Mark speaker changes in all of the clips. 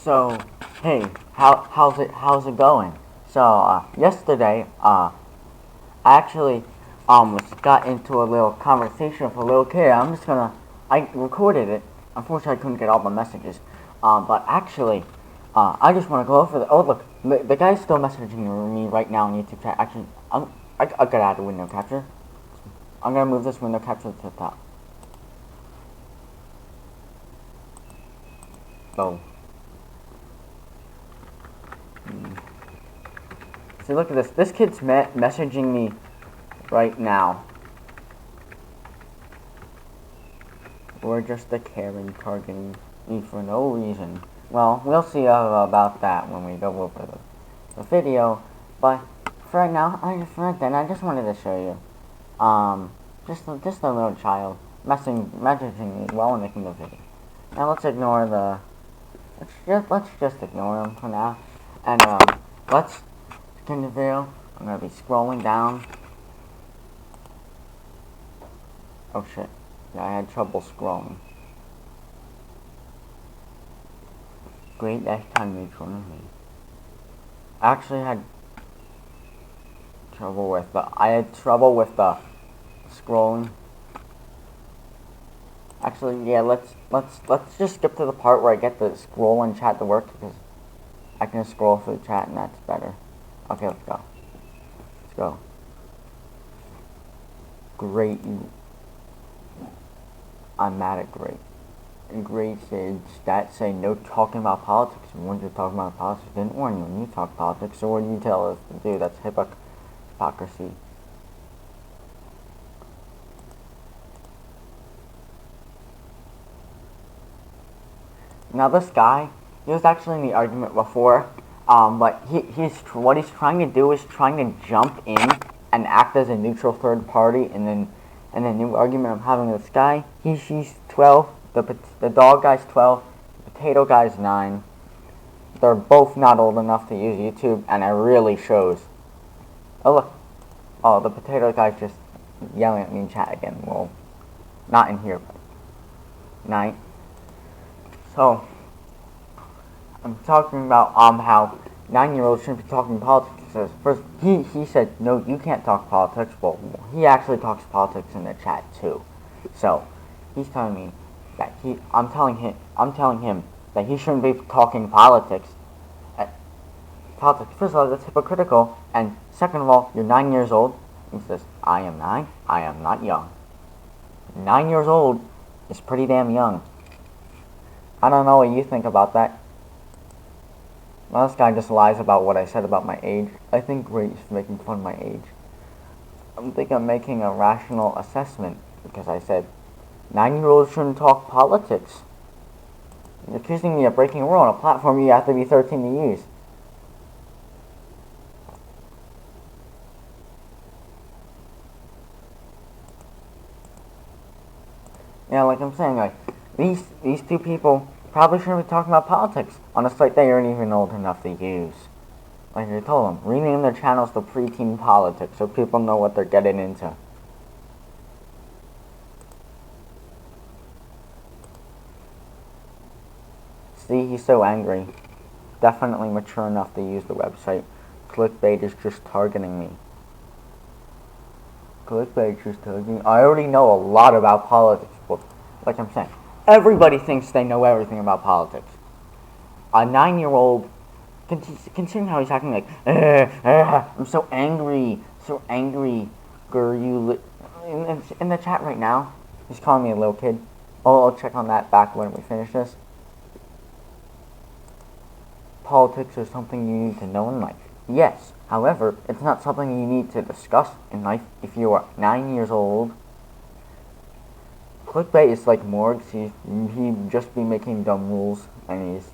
Speaker 1: So, hey, how's it going? So, yesterday, I actually, got into a little conversation with a little kid. I recorded it. Unfortunately, I couldn't get all the messages. But actually, I just want to go over oh, look, the guy's still messaging me right now in YouTube chat. Actually, I got out of window capture. I'm gonna move this window capture to the top. So, see, look at this. This kid's messaging me right now. Or just a Karen targeting me for no reason. Well, we'll see about that when we go over the video. But for right now, I just wanted to show you, just a little child messaging me while I'm making the video. Now let's ignore let's just ignore him for now, and let's begin the video. I'm gonna be scrolling down. Oh shit. Yeah, I had trouble scrolling. Great, next time you join me. I actually had trouble with the scrolling. Actually, yeah, let's just skip to the part where I get the scroll and chat to work, because I can scroll through the chat and that's better. Okay, let's go. Let's go. Great. I'm mad at Great. Great said stats say no talking about politics. And when you're talking about politics, didn't warn you when you talk politics. So what do you tell us to do? That's hypocrisy. Now this guy, he was actually in the argument before, but what he's trying to do is trying to jump in and act as a neutral third party, and then the new argument I'm having with this guy, he's 12, the dog guy's 12, the potato guy's 9. They're both not old enough to use YouTube, and it really shows. Oh look, oh, the potato guy's just yelling at me in chat again. Well, not in here, but night. So, I'm talking about how 9-year-olds shouldn't be talking politics. First, he said, no, you can't talk politics. Well, he actually talks politics in the chat too. So, he's telling me that I'm telling him that he shouldn't be talking politics. First of all, that's hypocritical. And second of all, you're 9 years old. He says, I am 9. I am not young. 9 years old is pretty damn young. I don't know what you think about that. Well, this guy just lies about what I said about my age. I think Great's making fun of my age. I think I'm making a rational assessment, because I said 9-year-olds shouldn't talk politics. You're accusing me of breaking a rule on a platform you have to be 13 to use. Yeah, like I'm saying, like, these two people probably shouldn't be talking about politics on a site they aren't even old enough to use. Like I told them, rename their channels to Preteen Politics so people know what they're getting into. See, he's so angry. Definitely mature enough to use the website. Clickbait is just targeting me. Clickbait is just targeting me. I already know a lot about politics, but like I'm saying, everybody thinks they know everything about politics. A 9-year-old, considering how he's acting, like, I'm so angry, girl, in the chat right now, he's calling me a little kid. I'll check on that back when we finish this. Politics is something you need to know in life. Yes, however, it's not something you need to discuss in life if you are 9 years old. Clickbait is like Morgs. He'd just be making dumb rules, and he's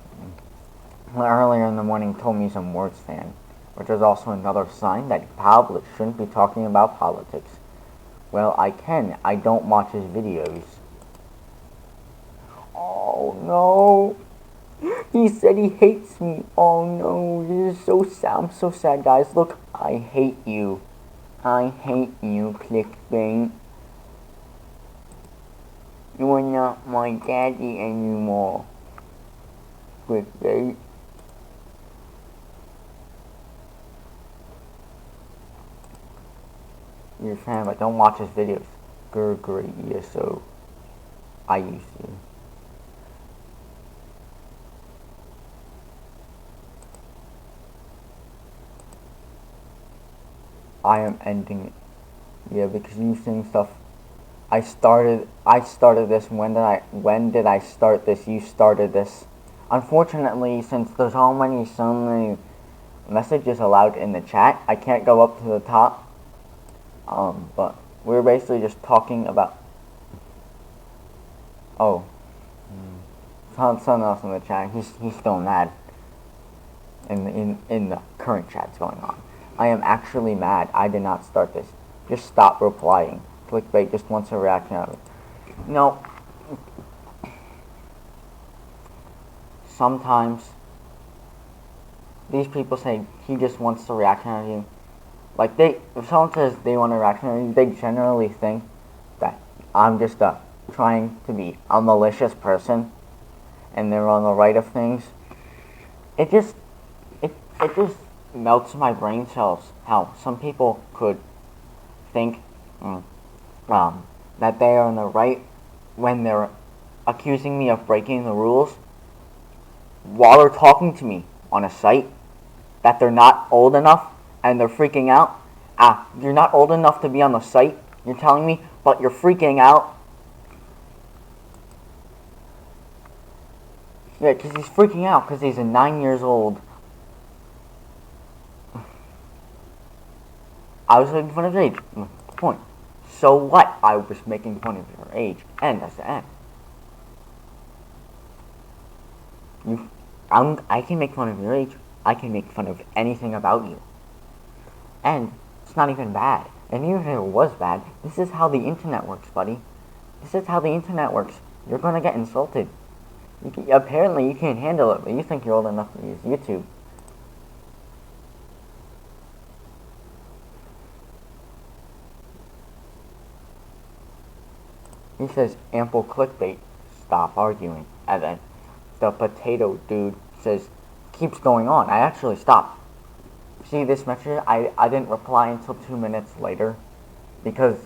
Speaker 1: earlier in the morning told me he's a Morgs fan, which is also another sign that he probably shouldn't be talking about politics. Well, I don't watch his videos. Oh no! He said he hates me. Oh no, this is so sad. I'm so sad, guys. Look, I hate you. I hate you, Clickbait. You are not my daddy anymore. Clickbait. You're a fan, but don't watch his videos. Great ESO. I used to. I am ending it. Yeah, because you saying stuff. I started this. When did I start this? You started this. Unfortunately, since there's so many messages allowed in the chat, I can't go up to the top. But we're basically just talking about. Oh, something else in the chat. He's still mad. In the current chat's going on. I am actually mad. I did not start this. Just stop replying. Clickbait just wants a reaction out of it. No. Sometimes these people say he just wants a reaction out of you. Like if someone says they want a reaction out of you, they generally think that I'm just trying to be a malicious person, and they're on the right of things. It just melts my brain cells how some people could think that they are in the right when they're accusing me of breaking the rules while they're talking to me on a site, that they're not old enough and they're freaking out. You're not old enough to be on the site, you're telling me, but you're freaking out. Yeah, because he's freaking out because he's 9 years old. I was making fun of his age. Point. So what? I was making fun of your age. And that's the end. I can make fun of your age. I can make fun of anything about you. And it's not even bad. And even if it was bad, this is how the internet works, buddy. This is how the internet works. You're gonna get insulted. Apparently you can't handle it, but you think you're old enough to use YouTube. He says, ample clickbait, stop arguing. And then the potato dude says, keeps going on. I actually stopped. See this message? I didn't reply until 2 minutes later. The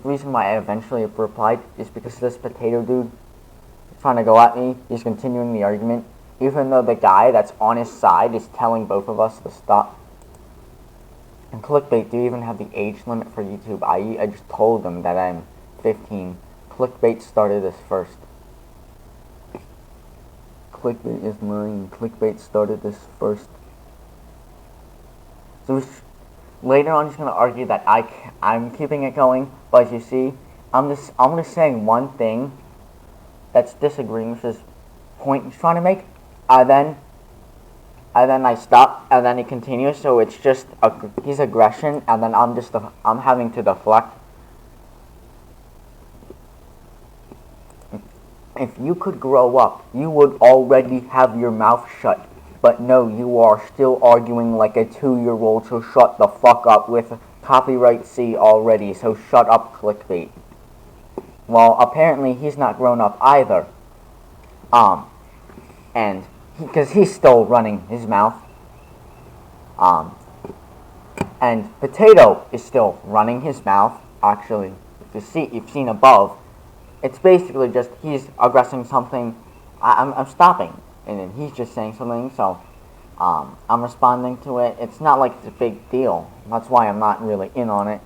Speaker 1: reason why I eventually replied is because this potato dude is trying to go at me. He's continuing the argument. Even though the guy that's on his side is telling both of us to stop. And clickbait, do you even have the age limit for YouTube? I just told them that I'm 15. Clickbait started this first. Clickbait is mine. Clickbait started this first. So later on he's going to argue that I'm keeping it going, but as you see, I'm just saying one thing that's disagreeing with his point he's trying to make, and then I stop, and then he continues, so it's just his aggression, and then I'm having to deflect. If you could grow up, you would already have your mouth shut. But no, you are still arguing like a 2-year-old, so shut the fuck up with copyright C already, so shut up, clickbait. Well, apparently he's not grown up either. And because he's still running his mouth. And Potato is still running his mouth. Actually, if you've seen above, it's basically just he's aggressing something. I'm stopping, and then he's just saying something. So I'm responding to it. It's not like it's a big deal. That's why I'm not really in on it.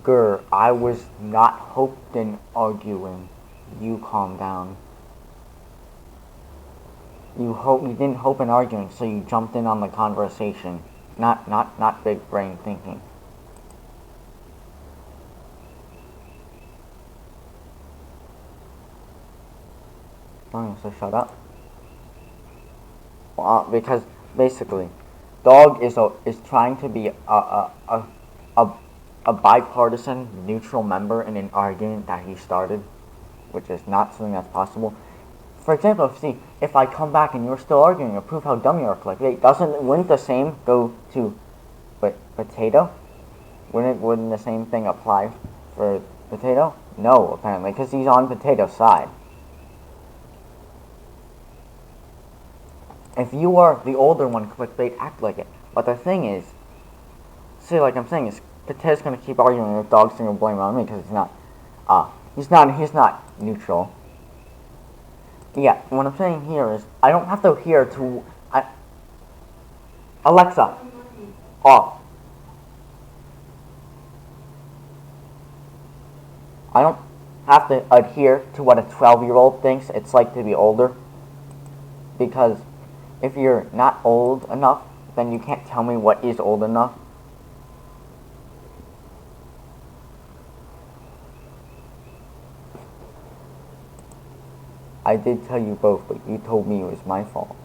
Speaker 1: Grr, I was not hoped in arguing. You calm down. You didn't hope in arguing, so you jumped in on the conversation. Not big brain thinking. Oh, so shut up. Well, because basically, Dog is trying to be a bipartisan, neutral member in an argument that he started, which is not something that's possible. For example, if I come back and you're still arguing to prove how dumb you are, clickbait, wouldn't the same go to Potato? Wouldn't the same thing apply for Potato? No, apparently, because he's on Potato's side. If you are the older one, clickbait, act like it. But the thing is, see, like I'm saying, is Potato's gonna keep arguing with Dog's gonna blame on me because he's not neutral. Yeah, what I'm saying here is, I don't have to adhere to, Alexa, off. I don't have to adhere to what a 12-year-old thinks it's like to be older, because if you're not old enough, then you can't tell me what is old enough. I did tell you both, but you told me it was my fault.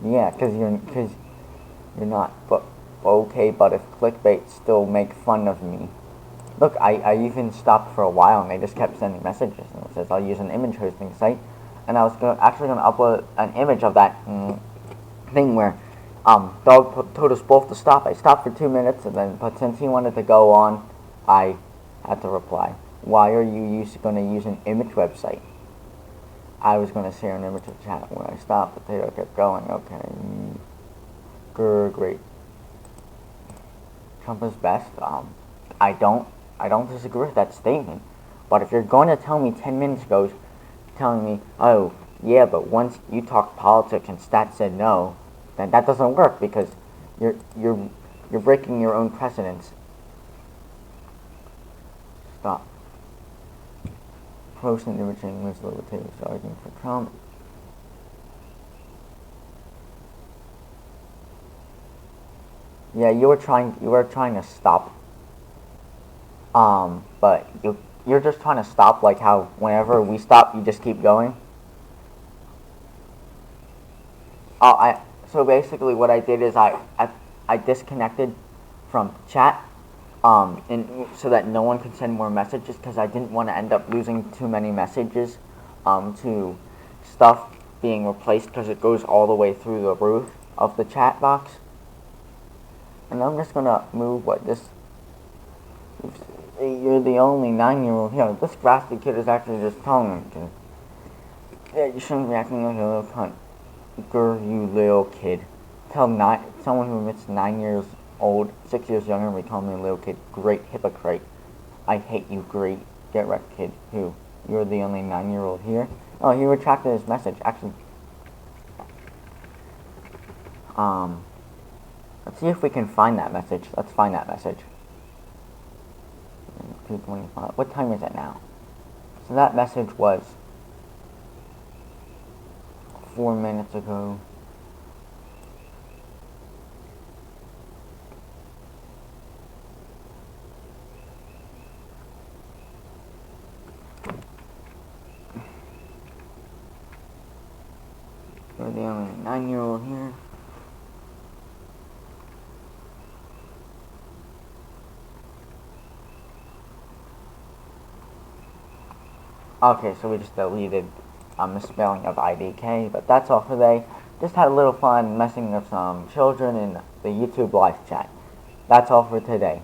Speaker 1: Yeah, because you're not. But okay, but if clickbait still make fun of me. Look, I even stopped for a while, and they just kept sending messages, and it says I'll use an image hosting site, and I was actually gonna upload an image of that thing where Dog told us both to stop. I stopped for 2 minutes, and then, but since he wanted to go on, I had to reply. Why are you going to use an image website? I was going to share an image of chat. When I stopped, Potato kept going. Okay. Great. Trump is best. I don't disagree with that statement. But if you're going to tell me 10 minutes ago, telling me, oh, yeah, but once you talked politics and Stat said no, then that doesn't work because you're breaking your own precedents. Stop. Post and imaging was Potato's arguing for Trump. Yeah, you were trying to stop. But you're just trying to stop, like how whenever we stop, you just keep going. So basically what I did is I disconnected from chat, and so that no one could send more messages because I didn't want to end up losing too many messages, to stuff being replaced because it goes all the way through the roof of the chat box. And I'm just gonna move you're the only 9-year-old here. This grassy kid is actually just telling him to. Yeah, you shouldn't be acting like a little cunt. You little kid. Someone who admits 9 years old, 6 years younger, and we call me a little kid. Great hypocrite. I hate you, great get wrecked kid. Who? You're the only 9-year-old here? Oh, he retracted his message. Actually, let's see if we can find that message. Let's find that message. 2:25. What time is it now? So that message was 4 minutes ago. You're the only 9-year-old here. Okay, so we just deleted misspelling of IDK, but that's all for today. Just had a little fun messing with some children in the YouTube live chat. That's all for today.